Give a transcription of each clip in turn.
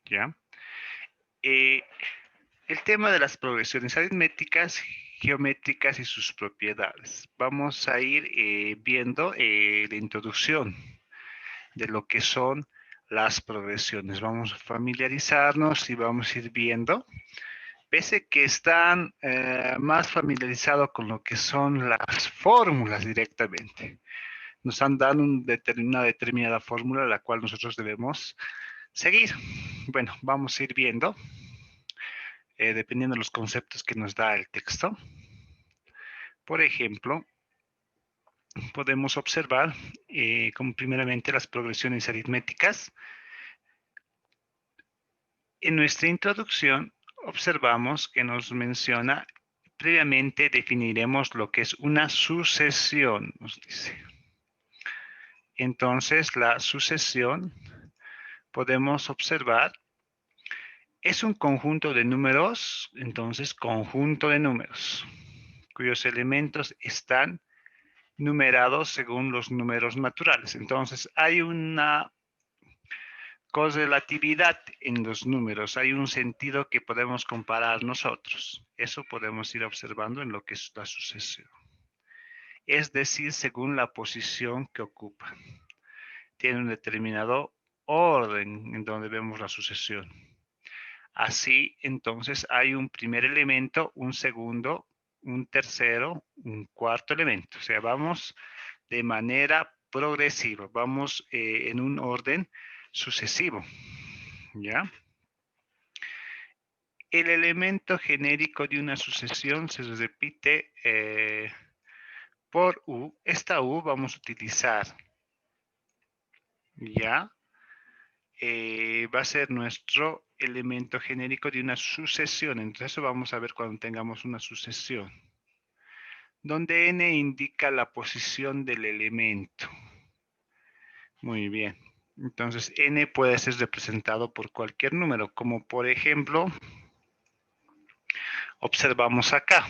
¿ya? Eh, el tema de las progresiones aritméticas, geométricas y sus propiedades. Vamos a ir viendo la introducción de lo que son las progresiones. Vamos a familiarizarnos y vamos a ir viendo. Pese que están más familiarizados con lo que son las fórmulas directamente. Nos han dado una determinada fórmula la cual nosotros debemos seguir. Bueno, vamos a ir viendo, dependiendo de los conceptos que nos da el texto. Por ejemplo, podemos observar como primeramente las progresiones aritméticas. En nuestra introducción observamos que nos menciona, previamente definiremos lo que es una sucesión, nos dice. Entonces, la sucesión, podemos observar, es un conjunto de números, entonces, conjunto de números, cuyos elementos están numerados según los números naturales. Entonces, hay una correlatividad en los números, hay un sentido que podemos comparar nosotros. Eso podemos ir observando en lo que es la sucesión. Es decir, según la posición que ocupa. Tiene un determinado orden en donde vemos la sucesión. Así, entonces, hay un primer elemento, un segundo, un tercero, un cuarto elemento. O sea, vamos de manera progresiva, vamos en un orden sucesivo, ¿ya? El elemento genérico de una sucesión se repite por U. Esta U vamos a utilizar, ¿ya? Va a ser nuestro elemento genérico de una sucesión. Entonces, eso vamos a ver cuando tengamos una sucesión. Donde n indica la posición del elemento. Muy bien. Entonces, n puede ser representado por cualquier número, como por ejemplo, observamos acá.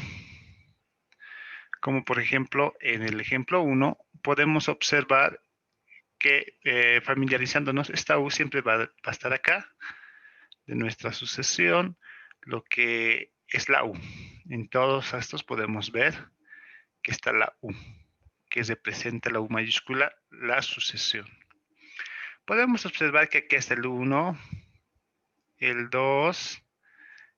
Como por ejemplo, en el ejemplo 1, podemos observar que familiarizándonos, esta U siempre va a estar acá, de nuestra sucesión, lo que es la U. En todos estos podemos ver que está la U, que representa la U mayúscula, la sucesión. Podemos observar que aquí está el 1, el 2,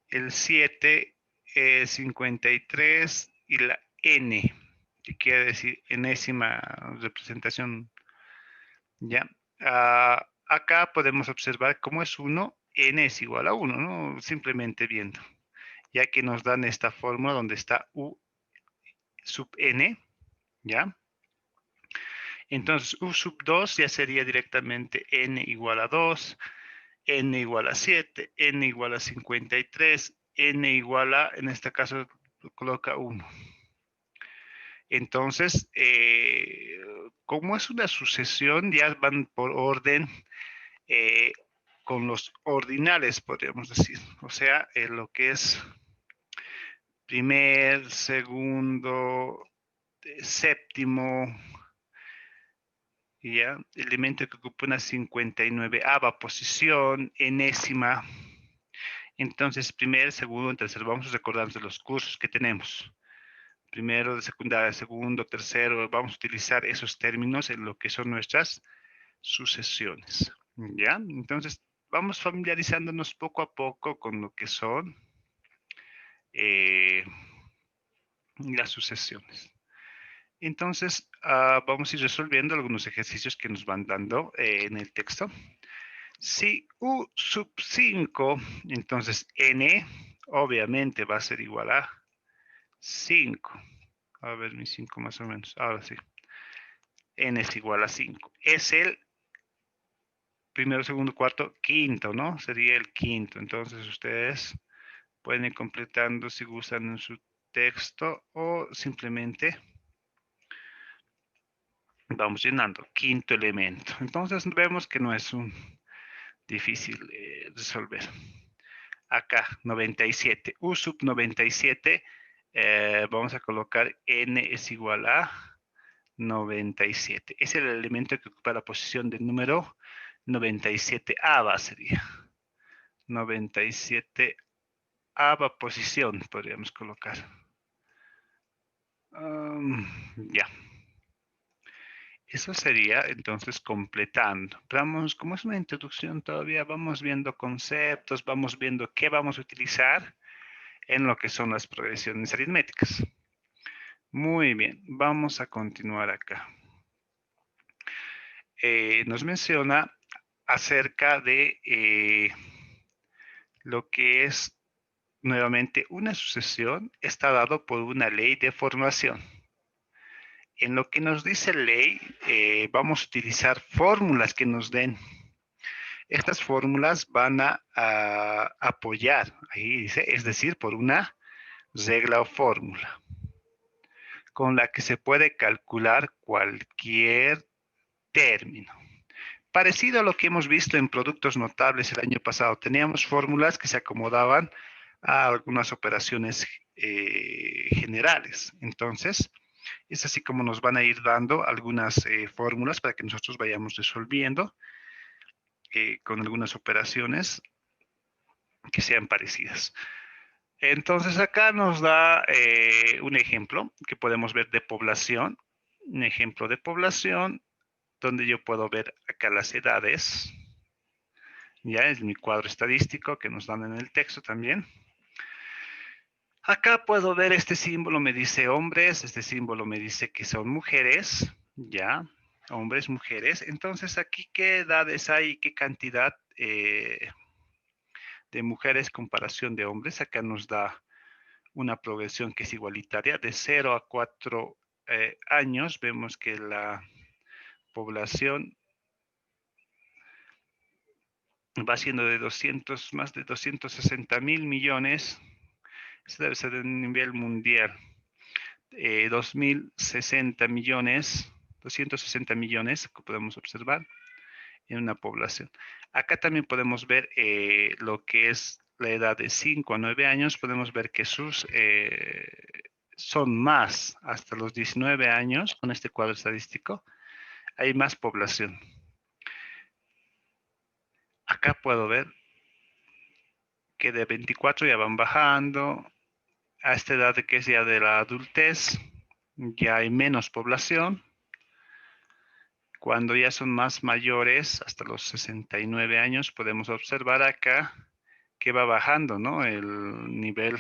el 7, el 53 y la N, que quiere decir enésima representación. ¿Ya? Acá podemos observar cómo es 1, N es igual a 1, ¿no? Simplemente viendo, ya que nos dan esta fórmula donde está U sub N, ¿ya? Entonces, U sub 2 ya sería directamente N igual a 2, N igual a 7, N igual a 53, N igual a, en este caso, coloca 1. Entonces, como es una sucesión, ya van por orden con los ordinales, podríamos decir. O sea, lo que es primer, segundo, séptimo, ¿ya? Elemento que ocupa una 59ª posición, enésima. Entonces, primer, segundo, tercero, vamos a recordarnos de los cursos que tenemos. Primero de secundaria, segundo, tercero, vamos a utilizar esos términos en lo que son nuestras sucesiones, ¿ya? Entonces, vamos familiarizándonos poco a poco con lo que son las sucesiones. Entonces, vamos a ir resolviendo algunos ejercicios que nos van dando en el texto. Si U sub 5, entonces N obviamente va a ser igual a 5. A ver, mi 5 más o menos. Ahora sí. N es igual a 5. Es el primero, segundo, cuarto, quinto, ¿no? Sería el quinto. Entonces, ustedes pueden ir completando si gustan en su texto o simplemente vamos llenando. Quinto elemento. Entonces, vemos que no es un difícil resolver. Acá, 97. U sub 97, vamos a colocar n es igual a 97. Es el elemento que ocupa la posición del número 97A, sería. 97ª posición, podríamos colocar. Ya. Eso sería entonces completando. Vamos, como es una introducción todavía, vamos viendo conceptos, vamos viendo qué vamos a utilizar en lo que son las progresiones aritméticas. Muy bien, vamos a continuar acá. Nos menciona acerca de lo que es nuevamente una sucesión está dado por una ley de formación. En lo que nos dice ley, vamos a utilizar fórmulas que nos den. Estas fórmulas van a apoyar, ahí dice, es decir, por una regla o fórmula, con la que se puede calcular cualquier término. Parecido a lo que hemos visto en productos notables el año pasado, teníamos fórmulas que se acomodaban a algunas operaciones generales. Entonces, es así como nos van a ir dando algunas fórmulas para que nosotros vayamos resolviendo con algunas operaciones que sean parecidas. Entonces acá nos da un ejemplo que podemos ver de población, un ejemplo de población donde yo puedo ver acá las edades, ya es mi cuadro estadístico que nos dan en el texto también. Acá puedo ver este símbolo me dice hombres, este símbolo me dice que son mujeres, ya, hombres, mujeres. Entonces aquí qué edades hay, qué cantidad de mujeres comparación de hombres. Acá nos da una progresión que es igualitaria de 0 a 4 años. Vemos que la población va siendo de más de 260.000 millones. Eso debe ser a nivel mundial. 2.060 millones, 260 millones, que podemos observar en una población. Acá también podemos ver lo que es la edad de 5 a 9 años. Podemos ver que son más hasta los 19 años, con este cuadro estadístico, hay más población. Acá puedo ver que de 24 ya van bajando, a esta edad que es ya de la adultez, ya hay menos población. Cuando ya son más mayores, hasta los 69 años, podemos observar acá que va bajando, ¿no?, el nivel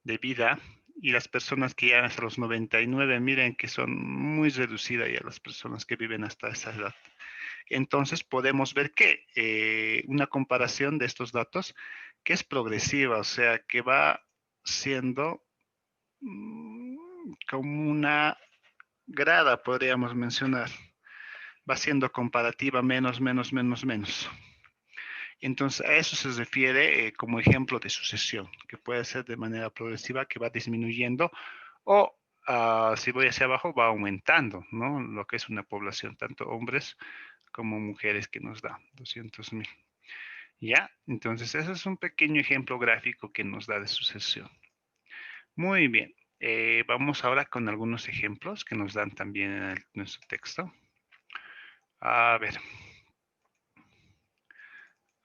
de vida. Y las personas que llegan hasta los 99, miren que son muy reducidas ya las personas que viven hasta esa edad. Entonces podemos ver que una comparación de estos datos que es progresiva, o sea, que va siendo como una grada, podríamos mencionar. Va siendo comparativa menos, menos, menos, menos. Entonces, a eso se refiere como ejemplo de sucesión, que puede ser de manera progresiva, que va disminuyendo, o si voy hacia abajo, va aumentando, ¿no?, lo que es una población, tanto hombres como mujeres que nos da 200.000. ¿Ya? Entonces, ese es un pequeño ejemplo gráfico que nos da de sucesión. Muy bien. Vamos ahora con algunos ejemplos que nos dan también en nuestro texto. A ver.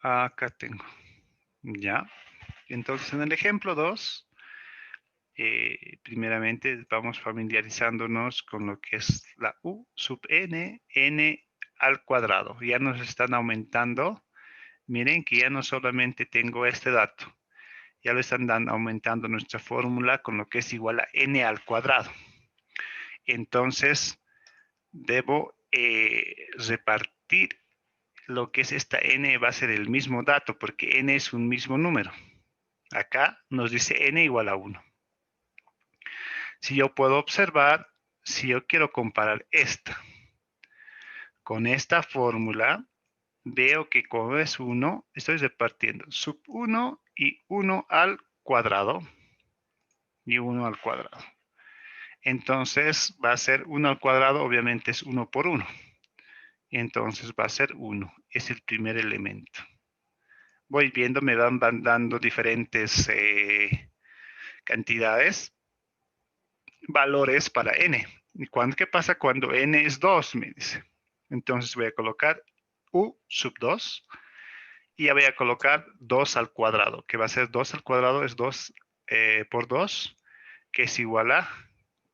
Acá tengo. Ya. Entonces, en el ejemplo 2, primeramente vamos familiarizándonos con lo que es la u sub n, n al cuadrado. Ya nos están aumentando. Miren que ya no solamente tengo este dato, ya lo están aumentando nuestra fórmula con lo que es igual a n al cuadrado. Entonces, debo repartir lo que es esta n, va a ser el mismo dato, porque n es un mismo número. Acá nos dice n igual a 1. Si yo puedo observar, si yo quiero comparar esta con esta fórmula, veo que como es 1, estoy repartiendo sub 1 y 1 al cuadrado. Y 1 al cuadrado. Entonces va a ser 1 al cuadrado, obviamente es 1 por 1. Entonces va a ser 1. Es el primer elemento. Voy viendo, me van dando diferentes cantidades, valores para n. ¿Y qué pasa cuando n es 2? Me dice. Entonces voy a colocar u sub 2 Y ya voy a colocar 2 al cuadrado, que va a ser 2 al cuadrado, es 2 por 2, que es igual a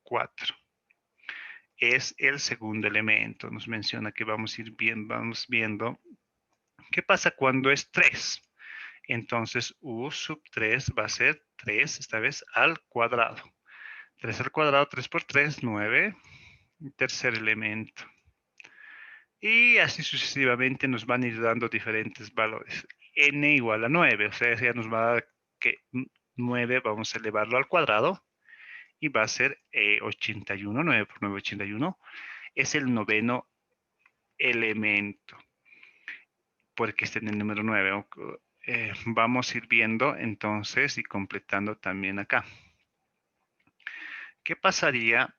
4. Es el segundo elemento. Nos menciona que vamos viendo qué pasa cuando es 3. Entonces, u sub 3 va a ser 3, esta vez, al cuadrado. 3 al cuadrado, 3 por 3, 9. Tercer elemento. Y así sucesivamente nos van a ir dando diferentes valores. N igual a 9, o sea, ya nos va a dar que 9 vamos a elevarlo al cuadrado y va a ser 81, 9 por 9, 81. Es el noveno elemento, porque está en el número 9. Vamos a ir viendo entonces y completando también acá. ¿Qué pasaría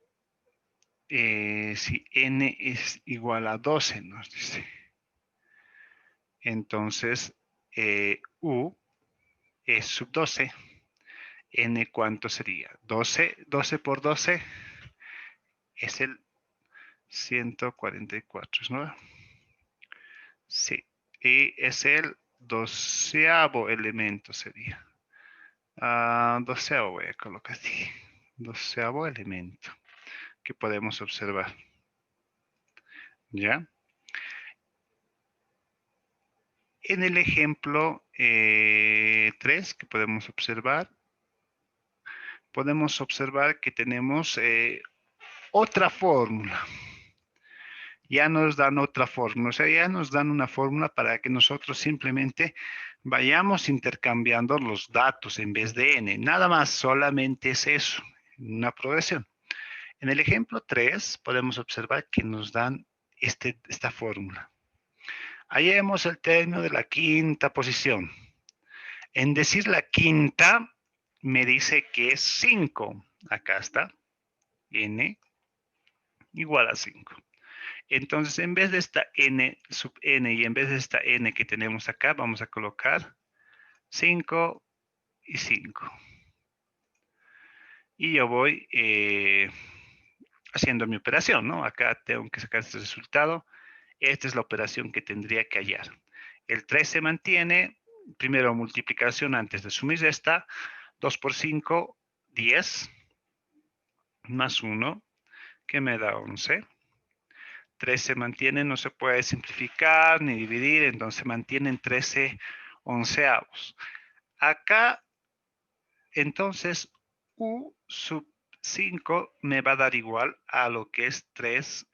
si n es igual a 12? Nos dice. Entonces, u es sub 12. N, ¿cuánto sería? 12, 12 por 12 es el 144, ¿no? Sí, y es el doceavo elemento sería. Doceavo voy a colocar aquí. Doceavo elemento que podemos observar. ¿Ya? En el ejemplo 3 que podemos observar que tenemos otra fórmula. Ya nos dan otra fórmula, o sea, ya nos dan una fórmula para que nosotros simplemente vayamos intercambiando los datos en vez de n. Nada más, solamente es eso, una progresión. En el ejemplo 3 podemos observar que nos dan esta fórmula. Hallemos el término de la quinta posición. En decir la quinta, me dice que es 5. Acá está, n igual a 5. Entonces, en vez de esta n sub n y en vez de esta n que tenemos acá, vamos a colocar 5 y 5. Y yo voy haciendo mi operación, ¿no? Acá tengo que sacar este resultado. Esta es la operación que tendría que hallar. El 3 se mantiene. Primero multiplicación antes de suma y resta. 2 por 5, 10. Más 1, que me da 11. 3 se mantiene, no se puede simplificar ni dividir, entonces se mantienen 13 onceavos. Acá, entonces, u sub 5 me va a dar igual a lo que es 3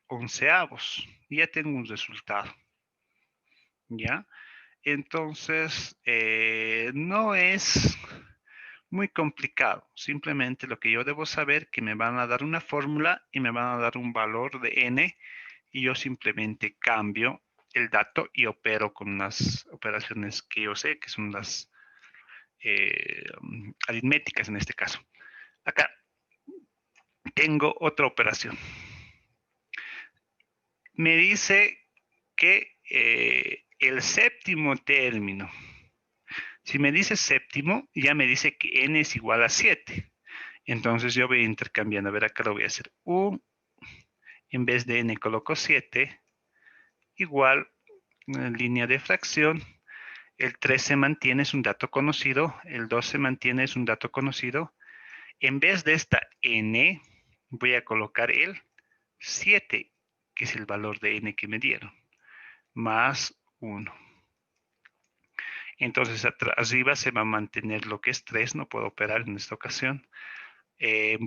onceavos. Ya tengo un resultado. ¿Ya? Entonces, no es muy complicado. Simplemente lo que yo debo saber que me van a dar una fórmula y me van a dar un valor de n y yo simplemente cambio el dato y opero con las operaciones que yo sé, que son las aritméticas en este caso. Acá tengo otra operación. Me dice que el séptimo término, si me dice séptimo, ya me dice que n es igual a 7. Entonces yo voy intercambiando. A ver, acá lo voy a hacer. U, en vez de n coloco 7, igual, línea de fracción. El 3 se mantiene, es un dato conocido. El 2 se mantiene, es un dato conocido. En vez de esta n, voy a colocar el 7, que es el valor de n que me dieron, más 1. Entonces, arriba se va a mantener lo que es 3, no puedo operar en esta ocasión.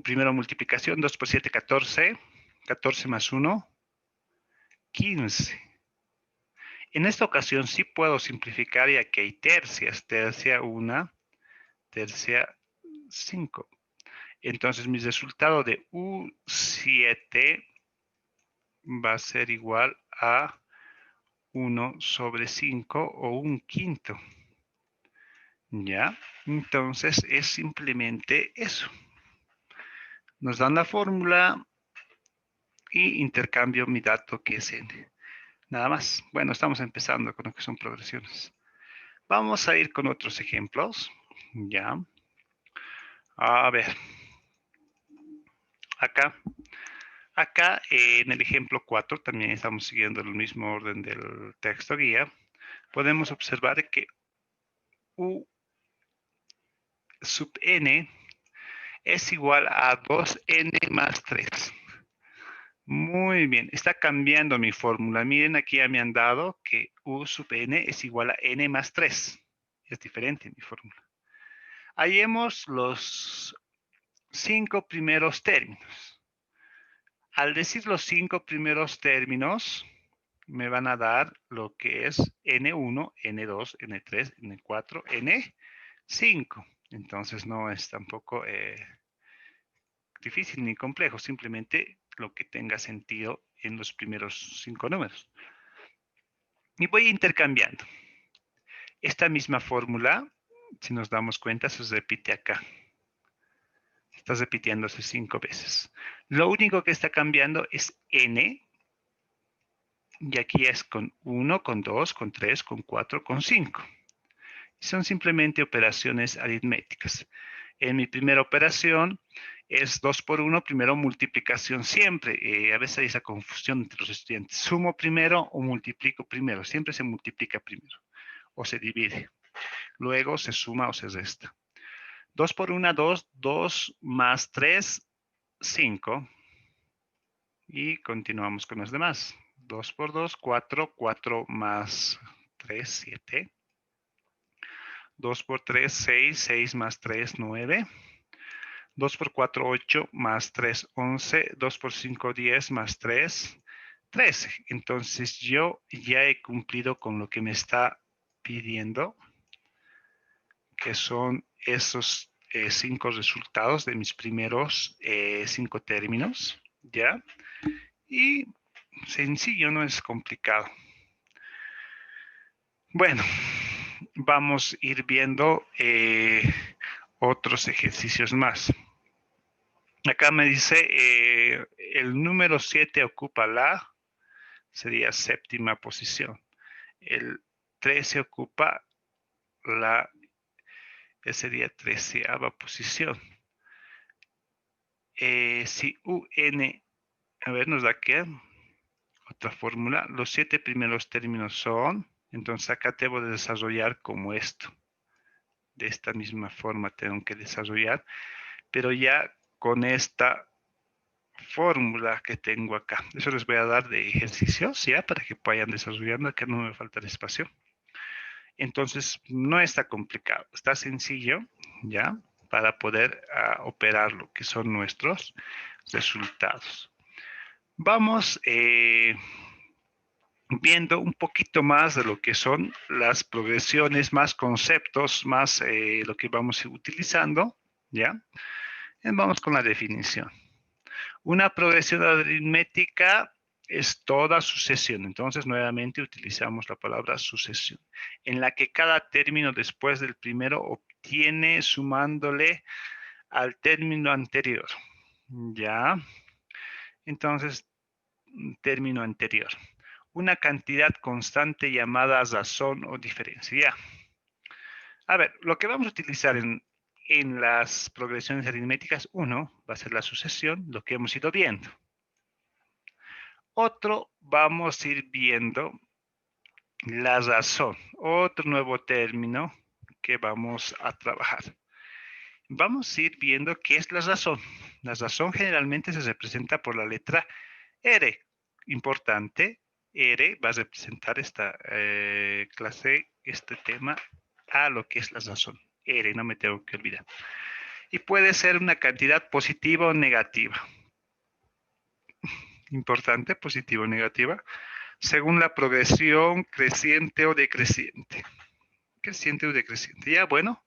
Primero multiplicación, 2 por 7, 14. 14 más 1, 15. En esta ocasión sí puedo simplificar ya que hay tercias. Tercia 1, tercia 5. Entonces mi resultado de U7 va a ser igual a 1 sobre 5 o 1/5. ¿Ya? Entonces es simplemente eso. Nos dan la fórmula y intercambio mi dato que es n. Nada más. Bueno, estamos empezando con lo que son progresiones. Vamos a ir con otros ejemplos. Ya. A ver. Acá en el ejemplo 4 también estamos siguiendo el mismo orden del texto guía. podemos observar que U sub n es igual a 2n más 3. Muy bien, está cambiando mi fórmula. Miren, aquí ya me han dado que U sub n es igual a n más 3. Es diferente mi fórmula. Hallemos los 5 primeros términos. Al decir los 5 primeros términos, me van a dar lo que es N1, N2, N3, N4, N5. Entonces no es tampoco difícil ni complejo, simplemente lo que tenga sentido en los primeros 5 números. Y voy intercambiando. Esta misma fórmula, si nos damos cuenta, se repite acá. Está repitiéndose 5 veces. Lo único que está cambiando es n, y aquí es con 1, con 2, con 3, con 4, con 5. Son simplemente operaciones aritméticas. En mi primera operación es 2 por 1, primero multiplicación siempre. A veces hay esa confusión entre los estudiantes. ¿Sumo primero o multiplico primero? Siempre se multiplica primero o se divide. Luego se suma o se resta. 2 por 1, 2, 2 más 3, 5. Y continuamos con los demás. 2 por 2, 4, 4 más 3, 7. 2 por 3, 6, 6 más 3, 9. 2 por 4, 8, más 3, 11. 2 por 5, 10, más 3, 13. Entonces yo ya he cumplido con lo que me está pidiendo, que son esos 5 resultados de mis primeros 5 términos, ¿ya? Y sencillo, no es complicado. Bueno, vamos a ir viendo otros ejercicios más. Acá me dice, el número 7 ocupa sería séptima posición. El 13 ocupa sería 13ª posición. Si UN, a ver, nos da que otra fórmula. Los 7 primeros términos son, entonces acá debo de desarrollar como esto. De esta misma forma tengo que desarrollar, pero ya con esta fórmula que tengo acá. Eso les voy a dar de ejercicios, ¿ya? Para que vayan desarrollando, acá no me falta el espacio. Entonces, no está complicado, está sencillo, ¿ya? Para poder operar lo que son nuestros resultados. Vamos viendo un poquito más de lo que son las progresiones, más conceptos, más lo que vamos utilizando, ¿ya? Vamos con la definición. Una progresión aritmética es toda sucesión. Entonces, nuevamente utilizamos la palabra sucesión, en la que cada término después del primero obtiene sumándole al término anterior. ¿Ya? Entonces, término anterior. Una cantidad constante llamada razón o diferencia. A ver, lo que vamos a utilizar en las progresiones aritméticas, uno va a ser la sucesión, lo que hemos ido viendo. Otro, vamos a ir viendo la razón, otro nuevo término que vamos a trabajar. Vamos a ir viendo qué es la razón. La razón generalmente se representa por la letra R. Importante, R va a representar esta clase, este tema, a lo que es la razón. R, no me tengo que olvidar. Y puede ser una cantidad positiva o negativa. Importante, positiva o negativa, según la progresión creciente o decreciente. Creciente o decreciente. Ya, bueno,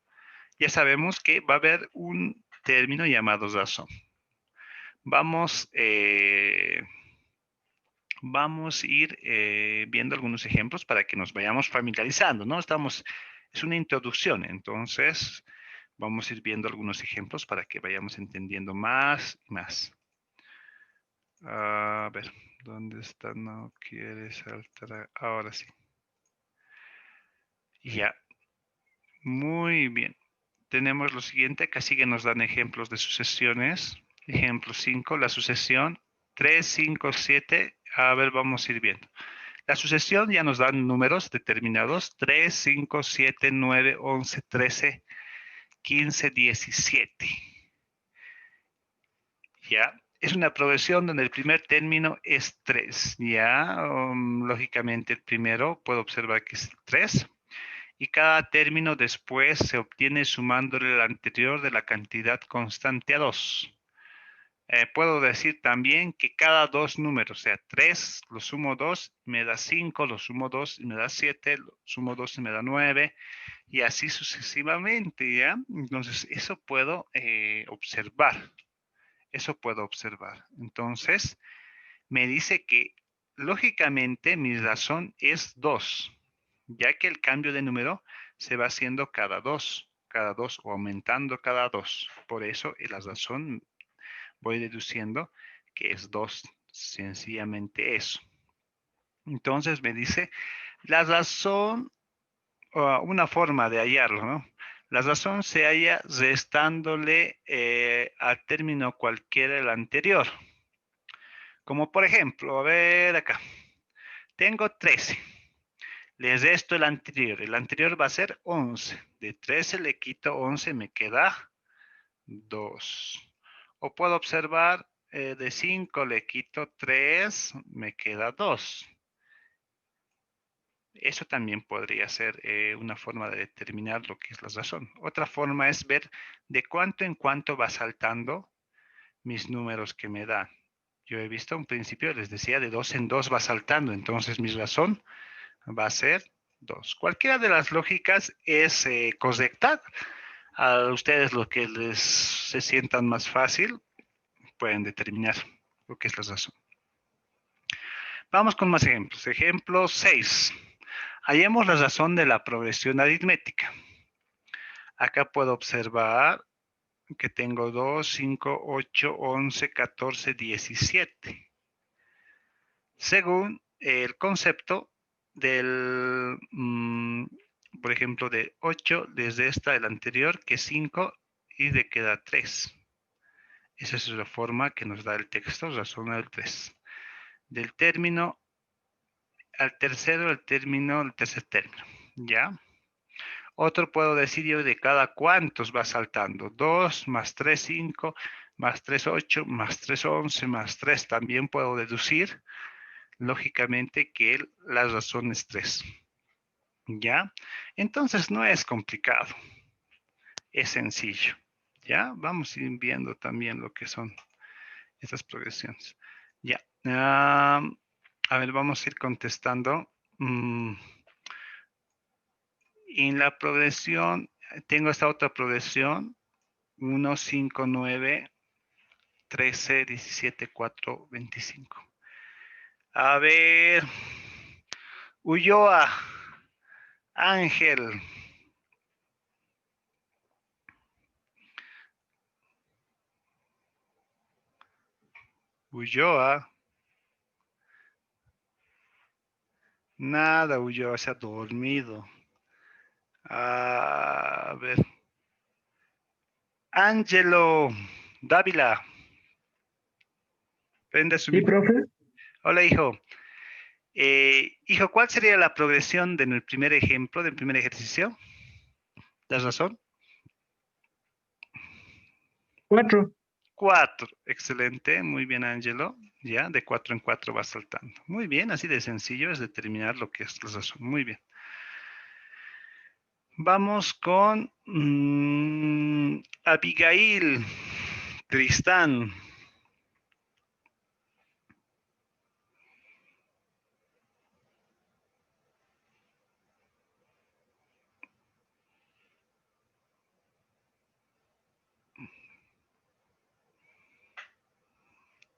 ya sabemos que va a haber un término llamado razón. Vamos a ir viendo algunos ejemplos para que nos vayamos familiarizando, ¿no? Es una introducción, entonces vamos a ir viendo algunos ejemplos para que vayamos entendiendo más y más. A ver, ¿dónde está? No quiere saltar. Ahora sí. Ya. Muy bien. Tenemos lo siguiente. Acá sigue nos dan ejemplos de sucesiones. Ejemplo 5, la sucesión 3, 5, 7. A ver, vamos a ir viendo. La sucesión ya nos dan números determinados: 3, 5, 7, 9, 11, 13, 15, 17. ¿Ya? Es una progresión donde el primer término es 3. ¿Ya? Lógicamente el primero puedo observar que es 3. Y cada término después se obtiene sumándole el anterior de la cantidad constante a 2. Puedo decir también que cada dos números, o sea, 3, lo sumo 2, me da 5, lo sumo 2 y me da 7, lo sumo 2 y me da 9, y así sucesivamente, ¿ya? Entonces, eso puedo observar. Eso puedo observar. Entonces, me dice que lógicamente mi razón es 2, ya que el cambio de número se va haciendo cada 2 o aumentando cada 2. Por eso la razón voy deduciendo que es 2, sencillamente eso. Entonces me dice la razón, una forma de hallarlo, ¿no? La razón se halla restándole al término cualquiera el anterior. Como por ejemplo, a ver acá, tengo 13. Le resto el anterior. El anterior va a ser 11. De 13 le quito 11, me queda 2. O puedo observar, de 5 le quito 3, me queda 2. Eso también podría ser una forma de determinar lo que es la razón. Otra forma es ver de cuánto en cuánto va saltando mis números que me dan. Yo he visto un principio, les decía, de 2 en 2 va saltando. Entonces mi razón va a ser 2. Cualquiera de las lógicas es correcta. A ustedes lo que les se sientan más fácil, pueden determinar lo que es la razón. Vamos con más ejemplos. Ejemplo 6. Hallemos la razón de la progresión aritmética. Acá puedo observar que tengo 2, 5, 8, 11, 14, 17. Según el concepto del, por ejemplo, de 8, desde esta, el anterior, que es 5, y de queda 3. Esa es la forma que nos da el texto, razón del 3. Del término al tercero, el tercer término, ¿ya? Otro puedo decir yo de cada cuántos va saltando. 2 más 3, 5, más 3, 8, más 3, 11, más 3. También puedo deducir, lógicamente, que la razón es 3. ¿Ya? Entonces no es complicado. Es sencillo. ¿Ya? Vamos a ir viendo también lo que son estas progresiones. Ya. A ver, vamos a ir contestando. En la progresión, tengo esta otra progresión. 1, 5, 9, 13, 17, 4, 25. A ver, Ulloa, Ángel. Ulloa. Nada, Ulloa se ha dormido. A ver. Ángelo Dávila. Prende su Sí, micrófono. profe. Hola, hijo. Hijo, ¿cuál sería la progresión del primer ejemplo, del primer ejercicio? ¿Das razón? 4. 4. Excelente. Muy bien, Ángelo. Ya, de 4 en 4 va saltando. Muy bien, así de sencillo es determinar lo que es la razón. Muy bien. Vamos con Abigail, Tristán.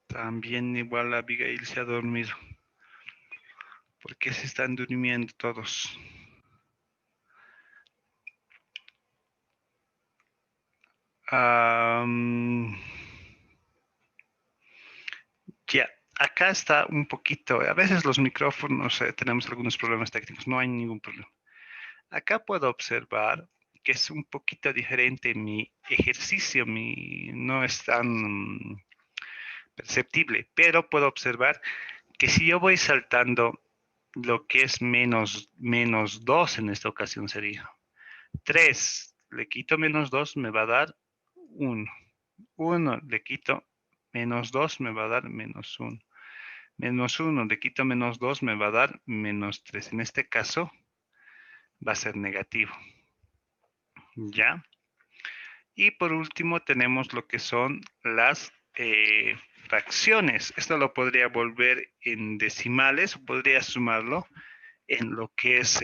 También igual Abigail se ha dormido. ¿Por qué se están durmiendo todos? Ya, acá está un poquito. A veces los micrófonos tenemos algunos problemas técnicos. No hay ningún problema. Acá puedo observar que es un poquito diferente mi ejercicio. No es tan perceptible, pero puedo observar que si yo voy saltando lo que es menos 2 en esta ocasión sería. 3, le quito menos 2, me va a dar 1. 1, le quito menos 2, me va a dar menos 1. Menos 1, le quito menos 2, me va a dar menos 3. En este caso, va a ser negativo. ¿Ya? Y por último tenemos lo que son las fracciones. Esto lo podría volver en decimales, podría sumarlo en lo que es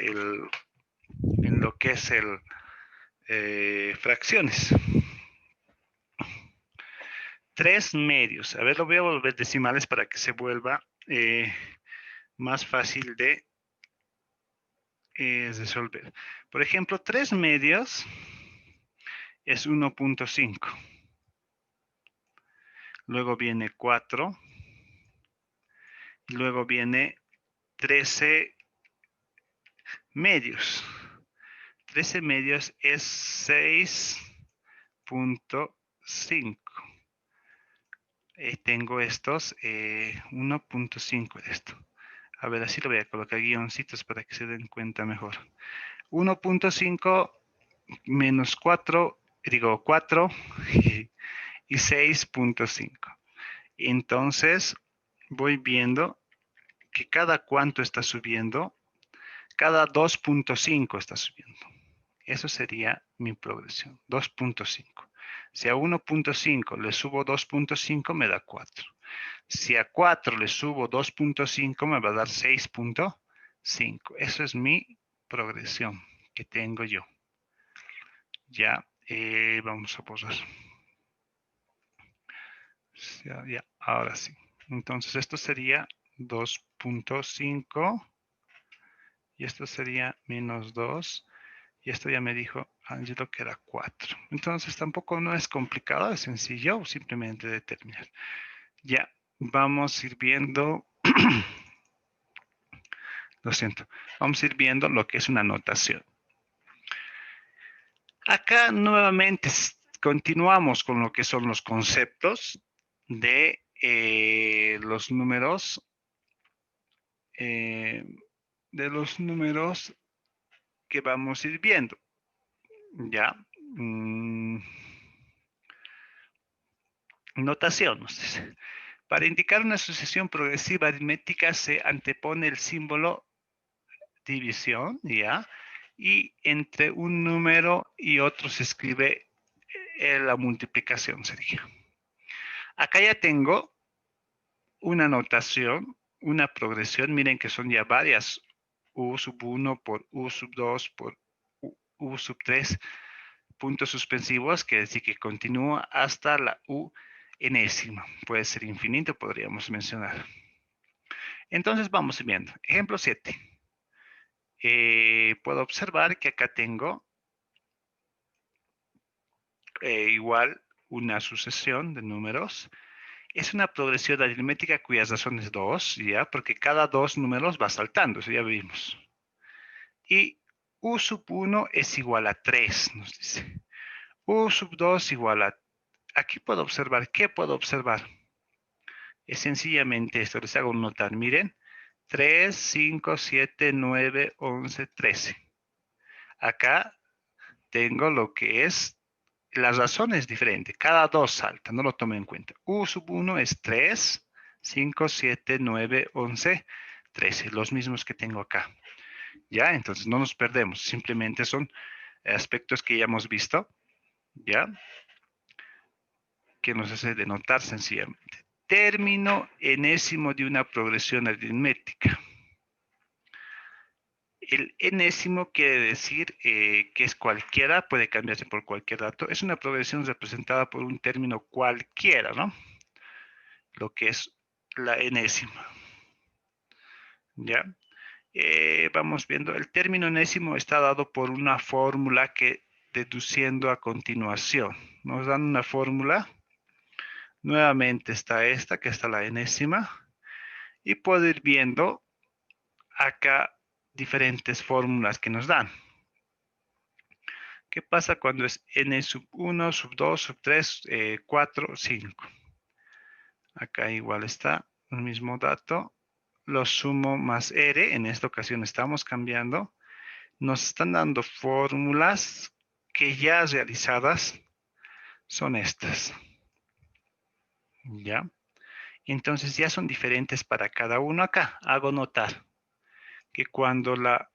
fracciones. 3 medios. A ver, lo voy a volver decimales para que se vuelva más fácil de resolver. Por ejemplo, 3 medios es 1.5. Luego viene 4. Luego viene 13 medios. 13 medios es 6.5. Tengo estos 1.5 de esto. A ver, así lo voy a colocar guioncitos para que se den cuenta mejor. 1.5 menos 4, digo 4 y 6.5. Entonces, voy viendo que cada cuánto está subiendo, cada 2.5 está subiendo. Eso sería mi progresión, 2.5. Si a 1.5 le subo 2.5, me da 4. Si a 4 le subo 2.5, me va a dar 6.5. Eso es mi progresión que tengo yo. Ya, vamos a borrar. Ya, ahora sí. Entonces esto sería 2.5 y esto sería menos 2 y esto ya me dijo Angelo que era 4. Entonces tampoco no es complicado, es sencillo simplemente determinar. Ya, vamos a ir viendo, lo siento, vamos a ir viendo lo que es una notación. Acá nuevamente continuamos con lo que son los conceptos de los números que vamos a ir viendo. ¿Ya? Notación. Para indicar una sucesión progresiva aritmética se antepone el símbolo división, ¿ya? Y entre un número y otro se escribe la multiplicación, sería. Acá ya tengo una notación, una progresión. Miren que son ya varias. U sub 1 por U sub 2 por U sub 3 puntos suspensivos, que decir que continúa hasta la U enésima. Puede ser infinito, podríamos mencionar. Entonces vamos viendo. Ejemplo 7. Puedo observar que acá tengo igual una sucesión de números. Es una progresión aritmética cuyas razones 2, ¿ya? Porque cada 2 números va saltando, eso ya vimos. Y U sub 1 es igual a 3, nos dice. U sub 2 igual a... Aquí puedo observar, ¿qué puedo observar? Es sencillamente esto, les hago notar, miren. 3, 5, 7, 9, 11, 13. Acá tengo lo que es, la razón es diferente, cada 2 salta, no lo tomen en cuenta. U sub 1 es 3, 5, 7, 9, 11, 13, los mismos que tengo acá. ¿Ya? Entonces no nos perdemos, simplemente son aspectos que ya hemos visto, ¿ya? Que nos hace denotar sencillamente. Término enésimo de una progresión aritmética. El enésimo quiere decir que es cualquiera, puede cambiarse por cualquier dato. Es una progresión representada por un término cualquiera, ¿no? Lo que es la enésima. ¿Ya? Vamos viendo, el término enésimo está dado por una fórmula que deduciendo a continuación. Nos dan una fórmula. Nuevamente está esta, que está la enésima. Y puedo ir viendo acá diferentes fórmulas que nos dan. ¿Qué pasa cuando es n sub 1, sub 2, sub 3, 4, 5? Acá igual está el mismo dato. lo sumo más R, en esta ocasión estamos cambiando, nos están dando fórmulas que ya realizadas son estas, ¿ya? Entonces ya son diferentes para cada uno acá. Hago notar que cuando la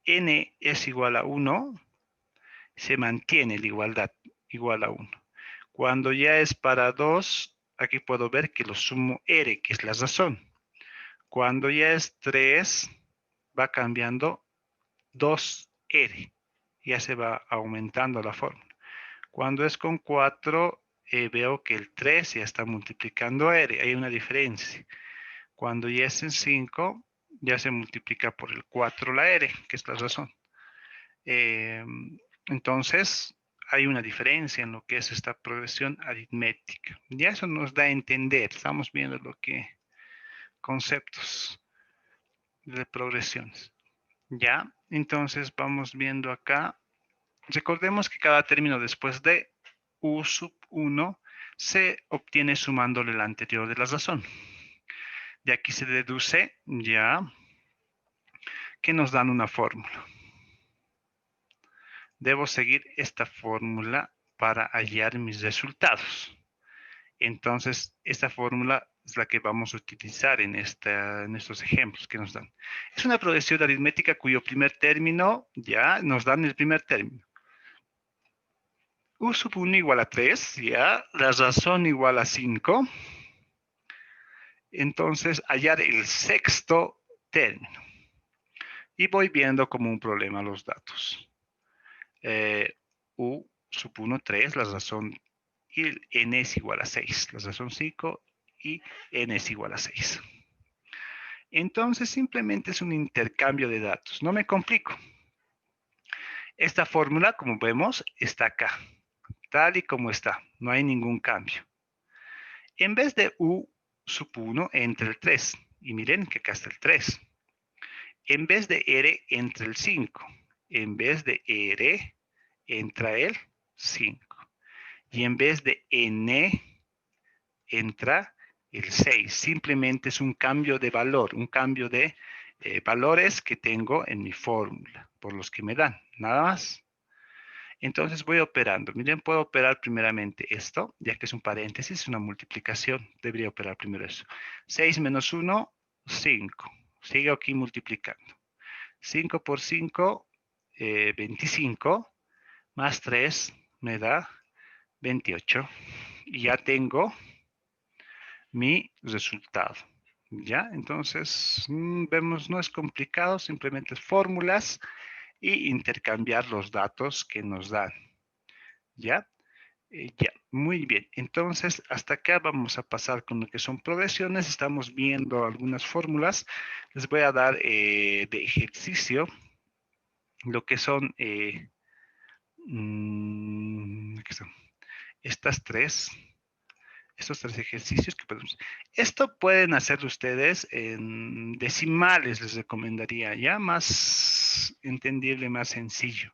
n es igual a 1, se mantiene la igualdad, igual a 1. Cuando ya es para 2, aquí puedo ver que lo sumo R, que es la razón. Cuando ya es 3, va cambiando 2R. Ya se va aumentando la fórmula. Cuando es con 4, veo que el 3 ya está multiplicando R. Hay una diferencia. Cuando ya es en 5, ya se multiplica por el 4 la R, que es la razón. Entonces, hay una diferencia en lo que es esta progresión aritmética. Ya eso nos da a entender, estamos viendo lo que conceptos de progresiones. Ya, entonces vamos viendo acá. Recordemos que cada término después de u sub 1 se obtiene sumándole el anterior de la razón. De aquí se deduce ya que nos dan una fórmula. Debo seguir esta fórmula para hallar mis resultados. Entonces, esta fórmula es la que vamos a utilizar en estos ejemplos que nos dan. Es una progresión aritmética cuyo primer término, ya nos dan el primer término. U sub 1 igual a 3, ya, la razón igual a 5. Entonces, hallar el sexto término. Y voy viendo como un problema los datos. U sub 1, 3, la razón, y n es igual a 6, la razón 5, y n es igual a 6. Entonces, simplemente es un intercambio de datos. No me complico. Esta fórmula, como vemos, está acá, tal y como está. No hay ningún cambio. En vez de u sub 1, entre el 3. Y miren que acá está el 3. En vez de R, entre el 5. En vez de R, entra el 5. Y en vez de N, entra el 6. Simplemente es un cambio de valor, un cambio de valores que tengo en mi fórmula, por los que me dan, nada más. Entonces voy operando. Miren, puedo operar primeramente esto, ya que es un paréntesis, una multiplicación. Debería operar primero eso. 6 menos 1, 5. Sigo aquí multiplicando. 5 por 5, 25, más 3 me da 28. Y ya tengo mi resultado. ¿Ya? Entonces, vemos, no es complicado, simplemente es fórmulas y intercambiar los datos que nos dan. ¿Ya? Ya, muy bien. Entonces, hasta acá vamos a pasar con lo que son progresiones. Estamos viendo algunas fórmulas. Les voy a dar de ejercicio lo que son, ¿qué son? Estos tres ejercicios que podemos. Esto pueden hacerlo ustedes en decimales, les recomendaría, ya más entendible, más sencillo,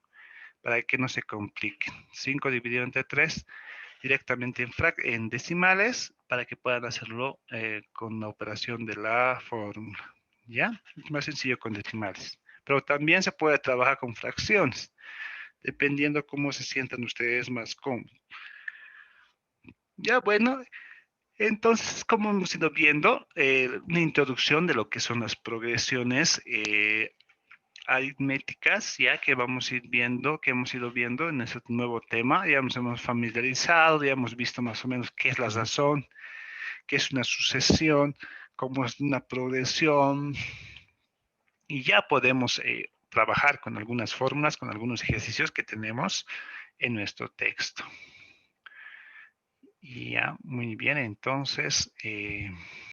para que no se compliquen. 5 dividido entre 3 directamente en decimales, para que puedan hacerlo con la operación de la fórmula, ¿ya? Es más sencillo con decimales. Pero también se puede trabajar con fracciones, dependiendo cómo se sientan ustedes más cómodos. Ya, bueno, entonces, como hemos ido viendo, una introducción de lo que son las progresiones aritméticas, ya que vamos a ir viendo, que hemos ido viendo en este nuevo tema, ya nos hemos familiarizado, ya hemos visto más o menos qué es la razón, qué es una sucesión, cómo es una progresión, y ya podemos trabajar con algunas fórmulas, con algunos ejercicios que tenemos en nuestro texto. Y ya, muy bien, entonces...